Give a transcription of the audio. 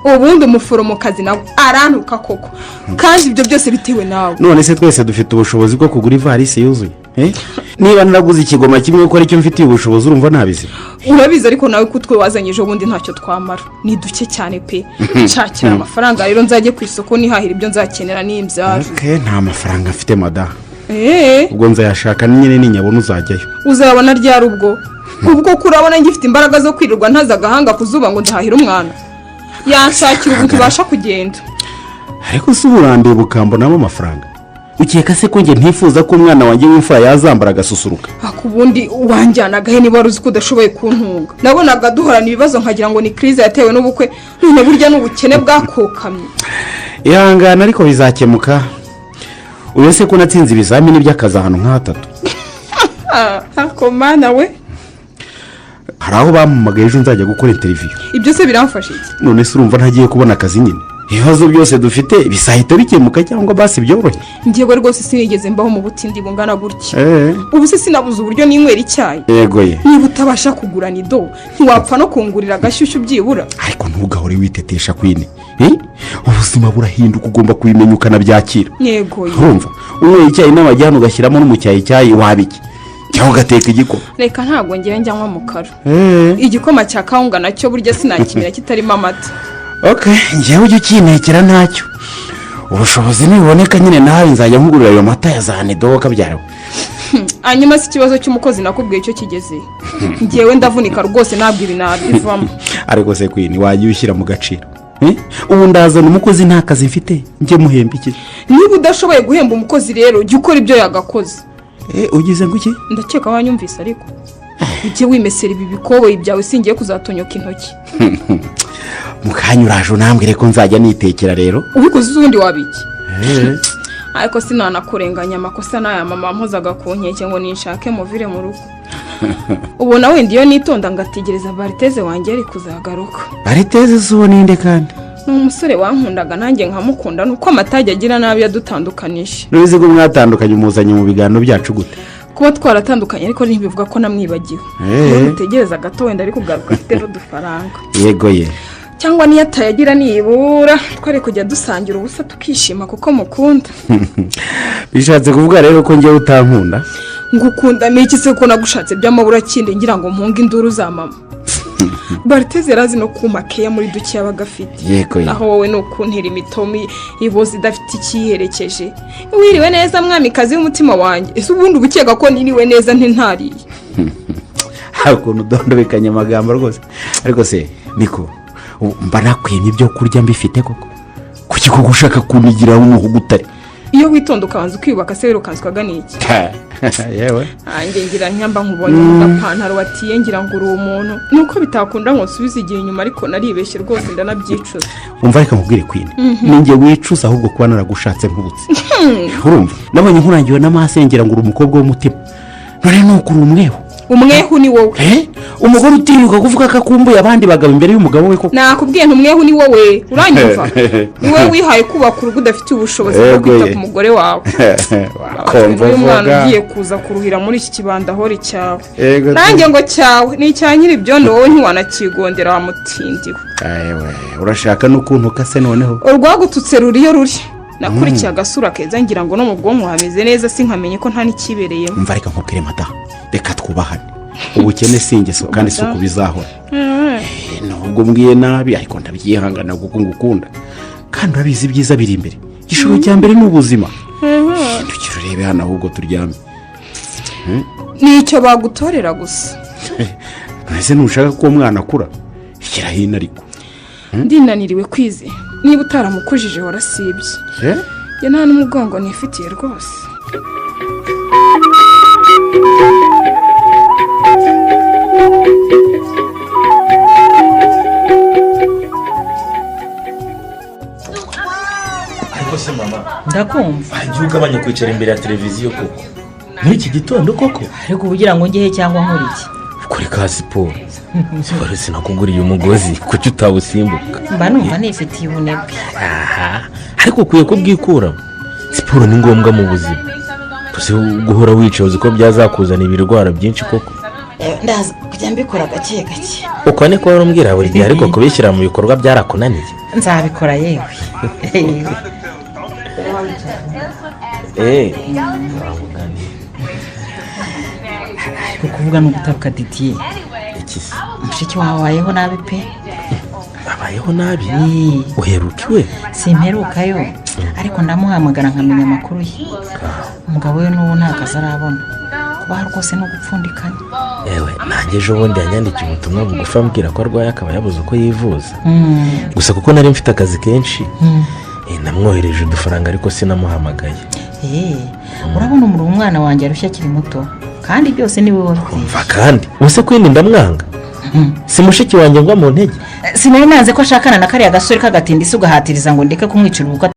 ubundi umuforomokazi nawe arantuka koko kandi ibyo byose bitewe nawe. None se twese dufite ubushobozi bwo kugura ivarisi yuzuye niba naraguze ikigoma kimwe ko aricyo mfitiye ubushobozi urumva nabizi. Urabizi ariko nawe kutwe wazanyije ubundi ntacyo twamara ni duke cyane pe. Nshakira amafaranga rero nzajye ku isoko nihahira ibyo nzakenera n'imbyaro. Nta mafaranga mfite mada. Ubwo nzayashaka nyine ninyabona uzajyayo. Uzabona ryari ubwo kurabona ngifite imbaraga zo kwirirwa ntaza agahanga kuzuba ngo ndahahira umwana yanshakira ubu tubasha kugenda. Ariko si uburambiye bukambonamo amafaranga. Ukeka se ko nge ntifuza ko umwana wanjye w'imfura yazambara agasusuruka. Akubundi wanjyanaga he niba uzi ko udashoboye kuntunga. Nabonaga duhorana ibibazo nkagira ngo ni crise yatewe n'ubukwe none burya n'ubukene bwakokamye. Ihangana ariko bizakemuka. Uyu se ko natsinze ibizamini by'akazi ahantu nk'atatu. Akomana we. Haraho bampamagaye ejo nzajya gukora interview. Ibyo se biramfasha iki? None se urumva ntagiye kubona akazi nyine. Ibibazo byose dufite bisahita bikemuka cyangwa basi byorohe. Ngiye rwose sinigeze mbaho mu butindi bungana gutya. Ubu se sinabuze uburyo ninywera icyayi. Yego ye. Niba utabasha kugura nido ntiwapfa no kungurira agashyushyu byibura. Ariko ntugahore witetesha kwine. Ubuzima burahinduka ugomba kubimenya ukanabyakira. Yego ye. Urumva unyweye icyayi n'amajyano ugashyiramo n'umucyayi wabiki. Cyangwa ugateka igikoma. Reka ntabwo ngiye njyanywa mu karo. Igikoma cya kawunga nacyo burya sinakimira kitarimo amata. Ngewe ujye ukinekera ntacyo. Ubushobozi niboneka nyine nawe nzajya nkugurira ayo mata ya za Nido kabyarawe. Hanyuma si ikibazo cy'umukozi nakubwiye cyo kigeze. Ngewe ndavunika rwose ntabwo ibi nabivamo. Ariko se kwini wagiye ushyira mu gaciro. Ubu ndazana umukozi nta kazi mfite njye muhemba iki? Niba udashoboye guhemba umukozi rero jya ukora ibyo yagakoze. Ugize ngo iki? Ndakeka wanyumvise ariko. Ujye wimesera ibi bikoboyi byawe singiye kuzatonyoka intoki. Mukanya uraje unambwire ko nzajya nitekera rero. Ubikoze uzundi wabiki? Ariko sinanakurenganya amakosa n'aya mama mpozaga ku nkeke ngo ninshake muvire mu rugo. Ubona wenda iyo nitonda ngategereza Bariteze wanjye ari kuzagaruka. Bariteze zuwo ninde kandi? Ni umusore wankundaga nanjye nkamukunda nuko amatage agira nabi yadutandukanije. Nubizi ko mwatandukanye umuzanye mu biganiro byacu gute? Kuba twaratandukanye ariko ntibivuga ko namwibagiwe. Utegereza gato wenda ari kugaruka afite n'udufaranga. Yego ye. Cyangwa niyo atayagira nibura twari kujya dusangira ubusa tukishima kuko mukunda. Bishatse kuvuga rero ko ngiye utankunda? Ngukunda n'iki se ko nagushatse by'amabura kindi ngira ngo mpunga induru za mama. Bariteze razi no kumakeya muri dukiya bagafite. Yego ye. Aho wowe no kuntera imitomi ibozi idafite ikiherekeje. Wiriwe neza mwamikazi w'umutima wanjye. Ese ubundi ubukeka ko niriwe neza ntintariye. Hakuno dondobekanya amagambo rwose. Ariko se niko mba nakwemye ibyo kurya mbifite koko. Kuki ko gushaka kunigiraho umuhugutare? Iyo witonda ukabanza ukiyubaka se wirukanswaga n'iki? Yewe. Ange ngira nyamba nkubonye mu gapantaro watiye ngira ngo uri umuntu. Nuko bitakunda ngo nsubize igihe inyuma ariko naribeshye rwose ndanabyicuza. Umva reka nkubwire kwine. Ninge wicuza ahubwo kuba naragushatse nkubutse. Urumva? Nabonye nkurangiwe n'amasengera ngo uri umukobwa w'umutima. None nuko uri umweho. Umwehu ni wowe. Umugore utinyuka kuvuga ko akumbuye abandi bagabo imbere y'umugabo we koko. Nakubwiye ntumwehu ni wowe. Uranyumva? Ni wowe wihaye kubaka urugo udafite ubushobozi bwo kwita ku mugore wawe. Wakomva umwana ugiye kuza kuruhira muri iki kibanda hori cyawe. Nanjye ngo cyawe ni cyanyira ibyondo wowe ntiwanakigondera wamutindiwe. Ayewe urashaka n'ukuntu kase noneho. Urwagututse ruriyo ruri. Nakurikiye agasura keza ngira ngo no mu bwonko hameze neza sinkamenye ko nta nikibereye. Umva reka nkubwire mata. Reka twubahane. Ubukene singeso kandi suku bizahora. Nubwo mbwiye nabi ariko ndabyihangana kuko ngukunda. Kandi urabizi byiza biri imbere. Gishoro cya mbere n'ubuzima. Tukirurebe hano ahubwo turyame. Nicyo bagutorera gusa. Nese nushaka ko umwana akura. Ikira hino ariko. Ndinaniriwe kwize. Niba utaramukujije warasibye. Je nta n'umugongo nifitiye rwose. Ariko se mama ndakumva agiye ugabanya kwicara imbere ya televiziyo koko muri iki gitondo koko ariko ubugira ngo ngehe cyangwa nkuri iki kuri ka siporo siporo sinakuguriye umugozi kuki utawusimbuka mba numva nifitiye ubunebwe ariko ukwiye kubwikuramo siporo ni ngombwa mu buzima gusa guhora wicaye uzi ko byazakuzana ibirwara byinshi koko ndaza kujya mbikora gake gake. uko niko wari umbwira buri gihe ariko kubishyira mu bikorwa byarakunaniye. Nzabikora yewe. kukuvuga no gutabuka Didier. iki se? Mushiki wawe wabayeho nabi pe. abayeho nabi? uheruka iwe? Simperukayo ariko ndamuhamagara nkamenya amakuru ye. Umugabo we n'ubu nta kazi arabona, kuba rwose no gupfundikanya. yewe nanjye ejo bundi yanyandikiye ubutumwa bugufi ambwira ko arwaye akaba yabuze uko yivuza. gusa kuko nari mfite akazi kenshi namwohereje udufaranga ariko sinamuhamagaye. urabona umwana wanjye arushya akiri muto kandi byose ni wowe umva kandi ubuse kwindi ndamwanga. si mushiki wanjye ngwa mu ntege. sinari nanze ko ashakana na kariya gasore k'agatindi se ugahatiriza ngo ndeke kumwicira ubukwe